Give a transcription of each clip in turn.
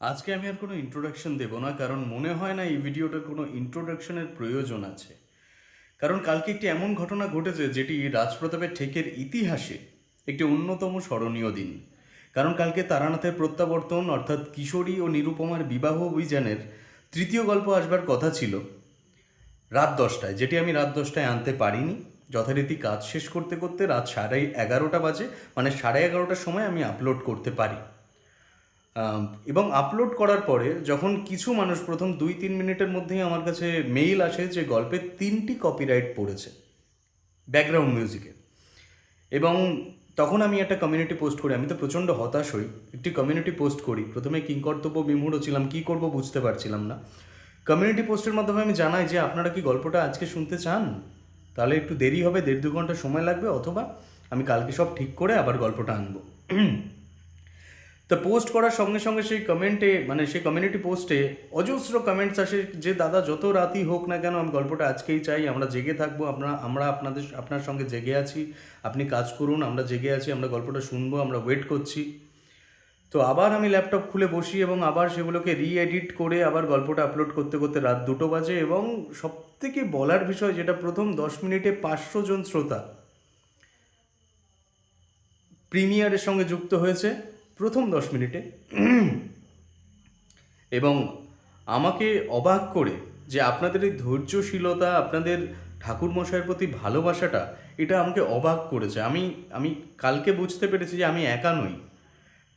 আজকে আমি আর কোনো ইন্ট্রোডাকশন দেব না, কারণ মনে হয় না এই ভিডিওটার কোনো ইন্ট্রোডাকশনের প্রয়োজন আছে। কারণ কালকে একটি এমন ঘটনা ঘটেছে যেটি রাজপ্রতাপের ঠেকের ইতিহাসে একটি অন্যতম স্মরণীয় দিন। কারণ কালকে তারানাথের প্রত্যাবর্তন অর্থাৎ কিশোরী ও নিরুপমার বিবাহ অভিযানের তৃতীয় গল্প আসবার কথা ছিল রাত 10টায়, যেটি আমি রাত 10টায় আনতে পারিনি। যথারীতি কাজ শেষ করতে করতে রাত 11:30 বাজে, মানে 11:30টার সময় আমি আপলোড করতে পারি। এবং আপলোড করার পরে যখন কিছু মানুষ প্রথম 2-3 মিনিটের মধ্যেই আমার কাছে মেইল আসে যে গল্পের 3টি কপিরাইট পড়েছে ব্যাকগ্রাউন্ড মিউজিকে। এবং তখন আমি একটা কমিউনিটি পোস্ট করি। আমি তো প্রচণ্ড হতাশ হই, একটি কমিউনিটি পোস্ট করি। প্রথমে কিংকর্তব্য বিমূঢ় ছিলাম, কী করব বুঝতে পারছিলাম না। কমিউনিটি পোস্টের মাধ্যমে আমি জানাই যে আপনারা কি গল্পটা আজকে শুনতে চান, তাহলে একটু দেরি হবে, 1.5-2 ঘন্টা সময় লাগবে, অথবা আমি কালকে সব ঠিক করে আবার গল্পটা আনবো। তা পোস্ট করার সঙ্গে সঙ্গে সেই কমেন্টে, মানে সেই কমিউনিটি পোস্টে অজস্র কমেন্টস আসে যে দাদা যত রাতই হোক না কেন আমি গল্পটা আজকেই চাই, আমরা জেগে থাকবো, আমরা আপনার সঙ্গে জেগে আছি, আপনি কাজ করুন, আমরা জেগে আছি, আমরা গল্পটা শুনবো, আমরা ওয়েট করছি। তো আবার আমি ল্যাপটপ খুলে বসি এবং আবার সেগুলোকে এডিট করে আবার গল্পটা আপলোড করতে করতে রাত 2টো বাজে। এবং সবথেকে বলার বিষয় যেটা, প্রথম 10 মিনিটে 500 জন শ্রোতা প্রিমিয়ারের সঙ্গে যুক্ত হয়েছে প্রথম 10 মিনিটে। এবং আমাকে অবাক করে যে আপনাদের এই ধৈর্যশীলতা, আপনাদের ঠাকুরমশাইয়ের প্রতি ভালোবাসাটা, এটা আমাকে অবাক করেছে। আমি আমি কালকে বুঝতে পেরেছি যে আমি একা নই।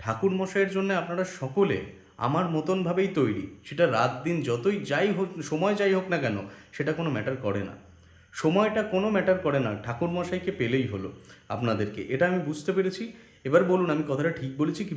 ঠাকুরমশাইয়ের জন্য আপনারা সকলে আমার মতনভাবেই তৈরি। সেটা রাত দিন যতই যাই হোক, সময় যাই হোক না কেন, সেটা কোনো ম্যাটার করে না। সময়টা কোনো ম্যাটার করে না, ঠাকুরমশাইকে পেলেই হলো আপনাদেরকে, এটা আমি বুঝতে পেরেছি। এবার বলুন আমি কথাটা ঠিক বলেছি কি?